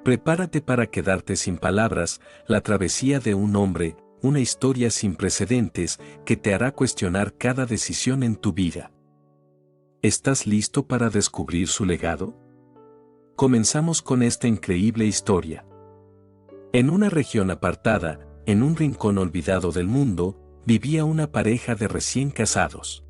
Prepárate para quedarte sin palabras, la travesía de un hombre, una historia sin precedentes que te hará cuestionar cada decisión en tu vida. ¿Estás listo para descubrir su legado? Comenzamos con esta increíble historia. En una región apartada, en un rincón olvidado del mundo, vivía una pareja de recién casados.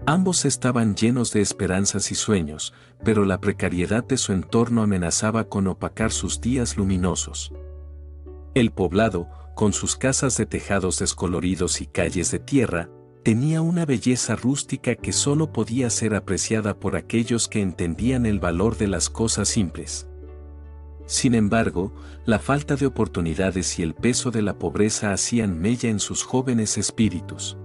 Ambos estaban llenos de esperanzas y sueños, pero la precariedad de su entorno amenazaba con opacar sus días luminosos. El poblado, con sus casas de tejados descoloridos y calles de tierra, tenía una belleza rústica que solo podía ser apreciada por aquellos que entendían el valor de las cosas simples. Sin embargo, la falta de oportunidades y el peso de la pobreza hacían mella en sus jóvenes espíritus.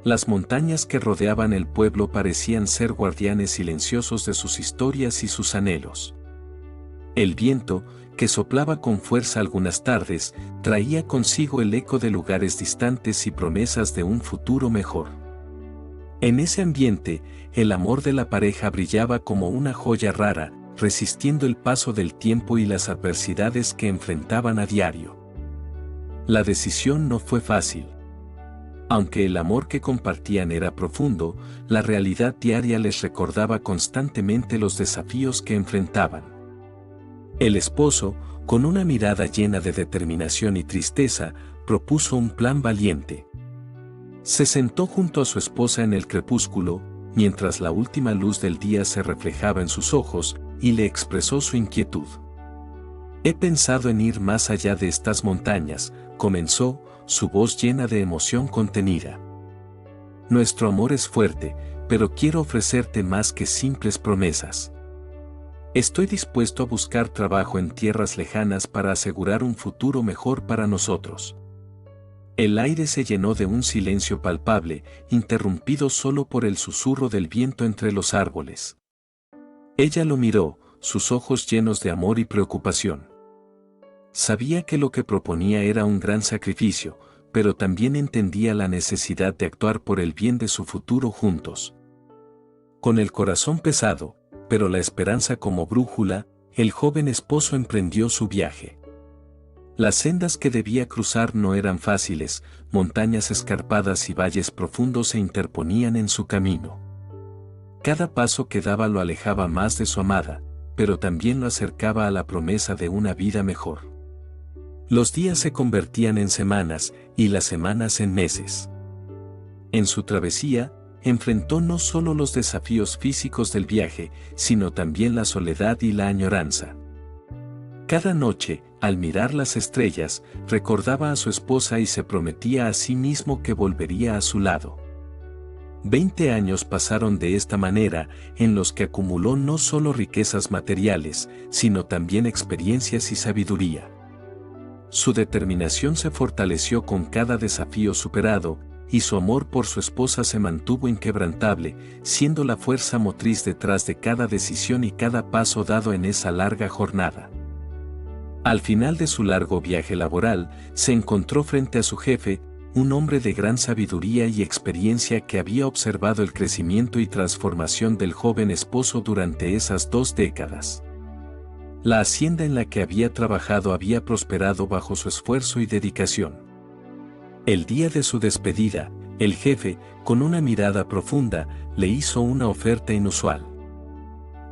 Las montañas que rodeaban el pueblo parecían ser guardianes silenciosos de sus historias y sus anhelos. El viento, que soplaba con fuerza algunas tardes, traía consigo el eco de lugares distantes y promesas de un futuro mejor. En ese ambiente, el amor de la pareja brillaba como una joya rara, resistiendo el paso del tiempo y las adversidades que enfrentaban a diario. La decisión no fue fácil. Aunque el amor que compartían era profundo, la realidad diaria les recordaba constantemente los desafíos que enfrentaban. El esposo, con una mirada llena de determinación y tristeza, propuso un plan valiente. Se sentó junto a su esposa en el crepúsculo, mientras la última luz del día se reflejaba en sus ojos, y le expresó su inquietud. «He pensado en ir más allá de estas montañas», comenzó, su voz llena de emoción contenida. «Nuestro amor es fuerte, pero quiero ofrecerte más que simples promesas. Estoy dispuesto a buscar trabajo en tierras lejanas para asegurar un futuro mejor para nosotros». El aire se llenó de un silencio palpable, interrumpido solo por el susurro del viento entre los árboles. Ella lo miró, sus ojos llenos de amor y preocupación. Sabía que lo que proponía era un gran sacrificio, pero también entendía la necesidad de actuar por el bien de su futuro juntos. Con el corazón pesado, pero la esperanza como brújula, el joven esposo emprendió su viaje. Las sendas que debía cruzar no eran fáciles, montañas escarpadas y valles profundos se interponían en su camino. Cada paso que daba lo alejaba más de su amada, pero también lo acercaba a la promesa de una vida mejor. Los días se convertían en semanas, y las semanas en meses. En su travesía, enfrentó no solo los desafíos físicos del viaje, sino también la soledad y la añoranza. Cada noche, al mirar las estrellas, recordaba a su esposa y se prometía a sí mismo que volvería a su lado. 20 años pasaron de esta manera, en los que acumuló no solo riquezas materiales, sino también experiencias y sabiduría. Su determinación se fortaleció con cada desafío superado, y su amor por su esposa se mantuvo inquebrantable, siendo la fuerza motriz detrás de cada decisión y cada paso dado en esa larga jornada. Al final de su largo viaje laboral, se encontró frente a su jefe, un hombre de gran sabiduría y experiencia que había observado el crecimiento y transformación del joven esposo durante esas 2 décadas. La hacienda en la que había trabajado había prosperado bajo su esfuerzo y dedicación. El día de su despedida, el jefe, con una mirada profunda, le hizo una oferta inusual.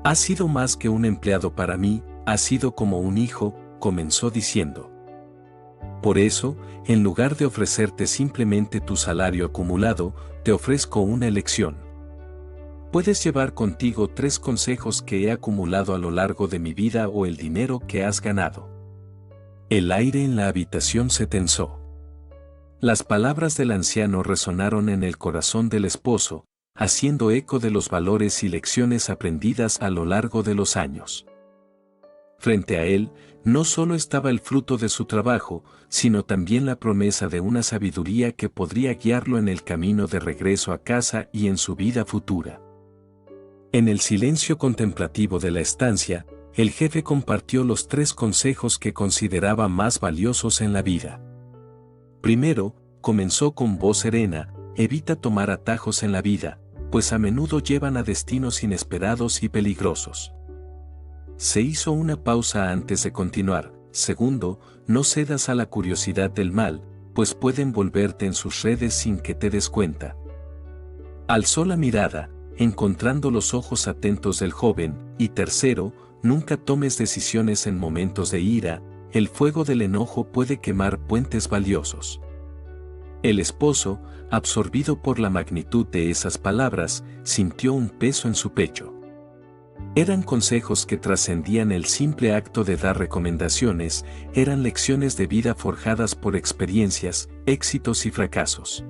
«Has sido más que un empleado para mí, has sido como un hijo», comenzó diciendo. «Por eso, en lugar de ofrecerte simplemente tu salario acumulado, te ofrezco una elección. Puedes llevar contigo 3 consejos que he acumulado a lo largo de mi vida o el dinero que has ganado». El aire en la habitación se tensó. Las palabras del anciano resonaron en el corazón del esposo, haciendo eco de los valores y lecciones aprendidas a lo largo de los años. Frente a él, no solo estaba el fruto de su trabajo, sino también la promesa de una sabiduría que podría guiarlo en el camino de regreso a casa y en su vida futura. En el silencio contemplativo de la estancia, el jefe compartió los 3 consejos que consideraba más valiosos en la vida. Primero, comenzó con voz serena: evita tomar atajos en la vida, pues a menudo llevan a destinos inesperados y peligrosos. Se hizo una pausa antes de continuar. Segundo, no cedas a la curiosidad del mal, pues puede envolverte en sus redes sin que te des cuenta. Alzó la mirada, encontrando los ojos atentos del joven, y tercero, nunca tomes decisiones en momentos de ira, el fuego del enojo puede quemar puentes valiosos. El esposo, absorbido por la magnitud de esas palabras, sintió un peso en su pecho. Eran consejos que trascendían el simple acto de dar recomendaciones, eran lecciones de vida forjadas por experiencias, éxitos y fracasos.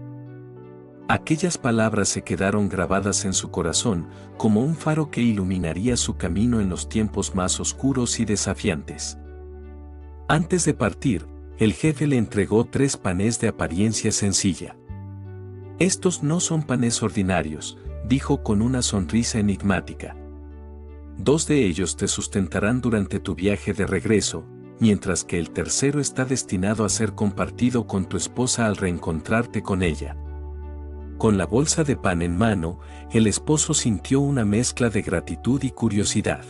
Aquellas palabras se quedaron grabadas en su corazón, como un faro que iluminaría su camino en los tiempos más oscuros y desafiantes. Antes de partir, el jefe le entregó 3 panes de apariencia sencilla. «Estos no son panes ordinarios», dijo con una sonrisa enigmática. 2 de ellos te sustentarán durante tu viaje de regreso, mientras que el tercero está destinado a ser compartido con tu esposa al reencontrarte con ella. Con la bolsa de pan en mano, el esposo sintió una mezcla de gratitud y curiosidad.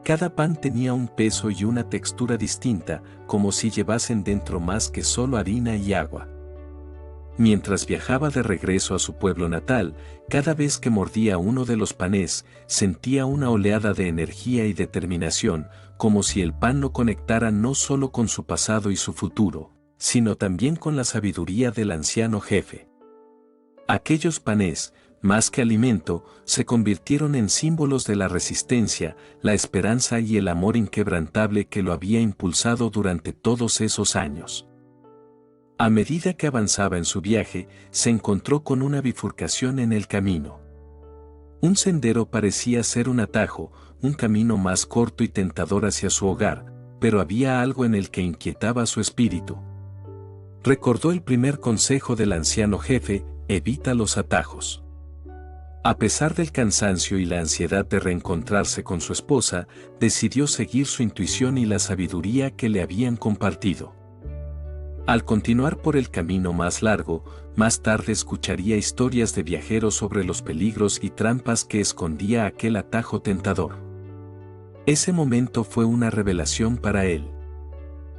Cada pan tenía un peso y una textura distinta, como si llevasen dentro más que solo harina y agua. Mientras viajaba de regreso a su pueblo natal, cada vez que mordía uno de los panes, sentía una oleada de energía y determinación, como si el pan lo conectara no solo con su pasado y su futuro, sino también con la sabiduría del anciano jefe. Aquellos panes, más que alimento, se convirtieron en símbolos de la resistencia, la esperanza y el amor inquebrantable que lo había impulsado durante todos esos años. A medida que avanzaba en su viaje, se encontró con una bifurcación en el camino. Un sendero parecía ser un atajo, un camino más corto y tentador hacia su hogar, pero había algo en el que inquietaba su espíritu. Recordó el primer consejo del anciano jefe: evita los atajos. A pesar del cansancio y la ansiedad de reencontrarse con su esposa, decidió seguir su intuición y la sabiduría que le habían compartido. Al continuar por el camino más largo, más tarde escucharía historias de viajeros sobre los peligros y trampas que escondía aquel atajo tentador. Ese momento fue una revelación para él.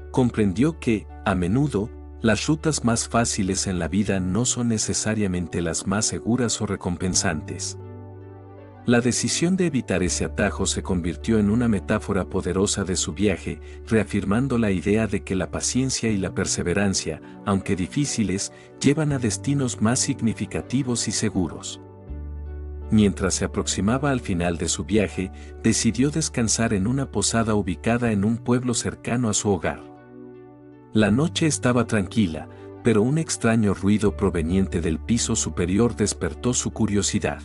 Comprendió que, a menudo, las rutas más fáciles en la vida no son necesariamente las más seguras o recompensantes. La decisión de evitar ese atajo se convirtió en una metáfora poderosa de su viaje, reafirmando la idea de que la paciencia y la perseverancia, aunque difíciles, llevan a destinos más significativos y seguros. Mientras se aproximaba al final de su viaje, decidió descansar en una posada ubicada en un pueblo cercano a su hogar. La noche estaba tranquila, pero un extraño ruido proveniente del piso superior despertó su curiosidad.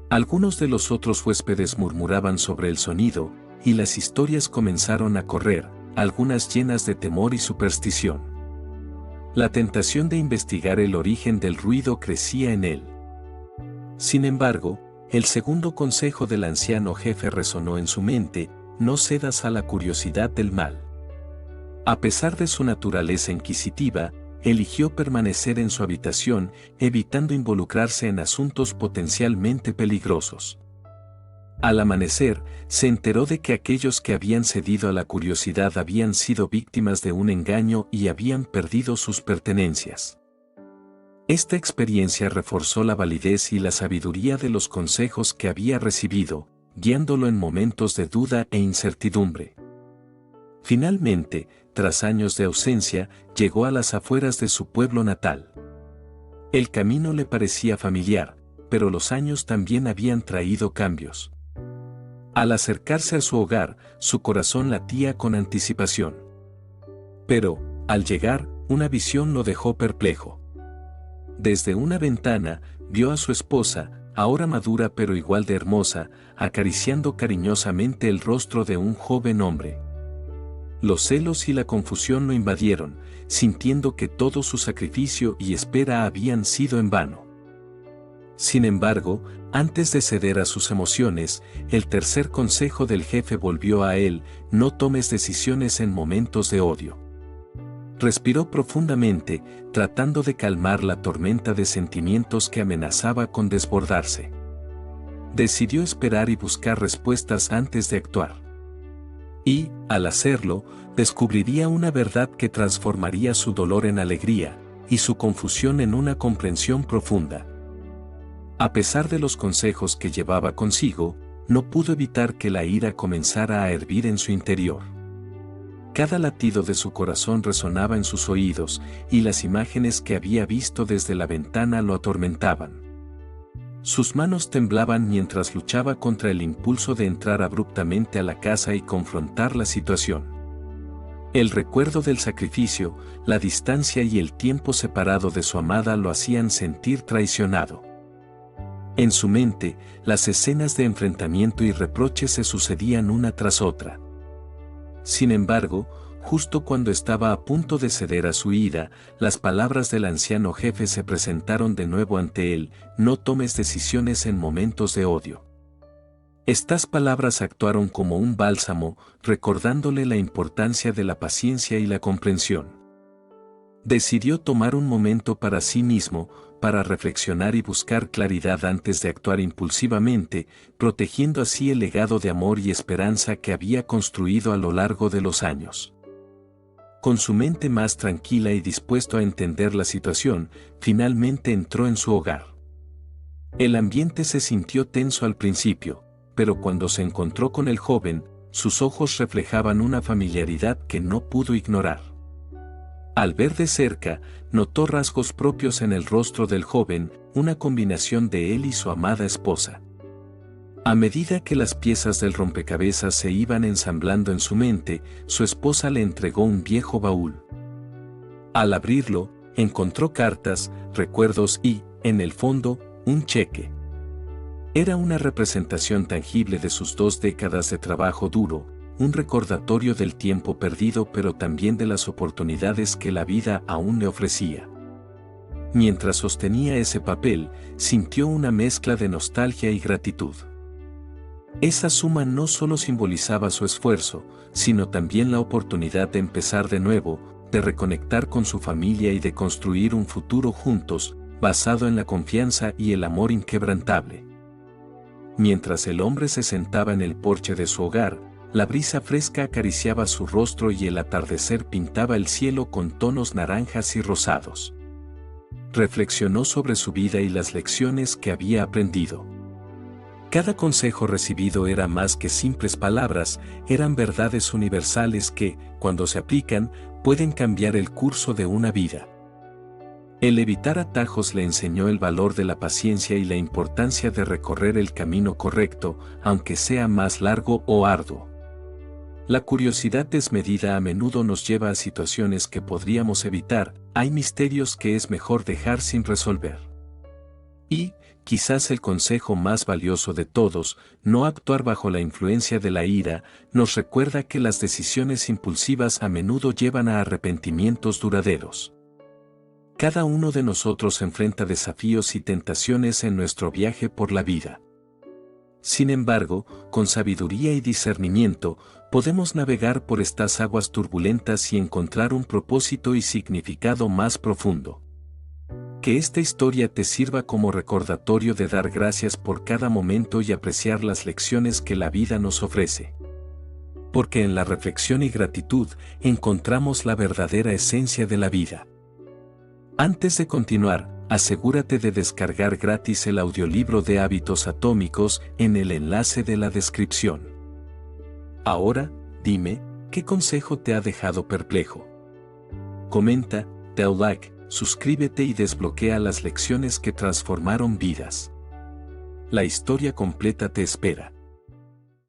Algunos de los otros huéspedes murmuraban sobre el sonido, y las historias comenzaron a correr, algunas llenas de temor y superstición. La tentación de investigar el origen del ruido crecía en él. Sin embargo, el segundo consejo del anciano jefe resonó en su mente: no cedas a la curiosidad del mal. A pesar de su naturaleza inquisitiva, eligió permanecer en su habitación, evitando involucrarse en asuntos potencialmente peligrosos. Al amanecer, se enteró de que aquellos que habían cedido a la curiosidad habían sido víctimas de un engaño y habían perdido sus pertenencias. Esta experiencia reforzó la validez y la sabiduría de los consejos que había recibido, guiándolo en momentos de duda e incertidumbre. Finalmente, tras años de ausencia, llegó a las afueras de su pueblo natal. El camino le parecía familiar, pero los años también habían traído cambios. Al acercarse a su hogar, su corazón latía con anticipación. Pero, al llegar, una visión lo dejó perplejo. Desde una ventana, vio a su esposa, ahora madura pero igual de hermosa, acariciando cariñosamente el rostro de un joven hombre. Los celos y la confusión lo invadieron, sintiendo que todo su sacrificio y espera habían sido en vano. Sin embargo, antes de ceder a sus emociones, el tercer consejo del jefe volvió a él: no tomes decisiones en momentos de odio. Respiró profundamente, tratando de calmar la tormenta de sentimientos que amenazaba con desbordarse. Decidió esperar y buscar respuestas antes de actuar. Y, al hacerlo, descubriría una verdad que transformaría su dolor en alegría, y su confusión en una comprensión profunda. A pesar de los consejos que llevaba consigo, no pudo evitar que la ira comenzara a hervir en su interior. Cada latido de su corazón resonaba en sus oídos, y las imágenes que había visto desde la ventana lo atormentaban. Sus manos temblaban mientras luchaba contra el impulso de entrar abruptamente a la casa y confrontar la situación. El recuerdo del sacrificio, la distancia y el tiempo separado de su amada lo hacían sentir traicionado. En su mente, las escenas de enfrentamiento y reproche se sucedían una tras otra. Sin embargo, justo cuando estaba a punto de ceder a su ira, las palabras del anciano jefe se presentaron de nuevo ante él: no tomes decisiones en momentos de odio. Estas palabras actuaron como un bálsamo, recordándole la importancia de la paciencia y la comprensión. Decidió tomar un momento para sí mismo, para reflexionar y buscar claridad antes de actuar impulsivamente, protegiendo así el legado de amor y esperanza que había construido a lo largo de los años. Con su mente más tranquila y dispuesto a entender la situación, finalmente entró en su hogar. El ambiente se sintió tenso al principio, pero cuando se encontró con el joven, sus ojos reflejaban una familiaridad que no pudo ignorar. Al ver de cerca, notó rasgos propios en el rostro del joven, una combinación de él y su amada esposa. A medida que las piezas del rompecabezas se iban ensamblando en su mente, su esposa le entregó un viejo baúl. Al abrirlo, encontró cartas, recuerdos y, en el fondo, un cheque. Era una representación tangible de sus 2 décadas de trabajo duro, un recordatorio del tiempo perdido pero también de las oportunidades que la vida aún le ofrecía. Mientras sostenía ese papel, sintió una mezcla de nostalgia y gratitud. Esa suma no solo simbolizaba su esfuerzo, sino también la oportunidad de empezar de nuevo, de reconectar con su familia y de construir un futuro juntos, basado en la confianza y el amor inquebrantable. Mientras el hombre se sentaba en el porche de su hogar, la brisa fresca acariciaba su rostro y el atardecer pintaba el cielo con tonos naranjas y rosados. Reflexionó sobre su vida y las lecciones que había aprendido. Cada consejo recibido era más que simples palabras, eran verdades universales que, cuando se aplican, pueden cambiar el curso de una vida. El evitar atajos le enseñó el valor de la paciencia y la importancia de recorrer el camino correcto, aunque sea más largo o arduo. La curiosidad desmedida a menudo nos lleva a situaciones que podríamos evitar, hay misterios que es mejor dejar sin resolver. Y, quizás el consejo más valioso de todos, no actuar bajo la influencia de la ira, nos recuerda que las decisiones impulsivas a menudo llevan a arrepentimientos duraderos. Cada uno de nosotros enfrenta desafíos y tentaciones en nuestro viaje por la vida. Sin embargo, con sabiduría y discernimiento, podemos navegar por estas aguas turbulentas y encontrar un propósito y significado más profundo. Que esta historia te sirva como recordatorio de dar gracias por cada momento y apreciar las lecciones que la vida nos ofrece. Porque en la reflexión y gratitud encontramos la verdadera esencia de la vida. Antes de continuar, asegúrate de descargar gratis el audiolibro de Hábitos Atómicos en el enlace de la descripción. Ahora, dime, ¿qué consejo te ha dejado perplejo? Comenta, da un like, suscríbete y desbloquea las lecciones que transformaron vidas. La historia completa te espera.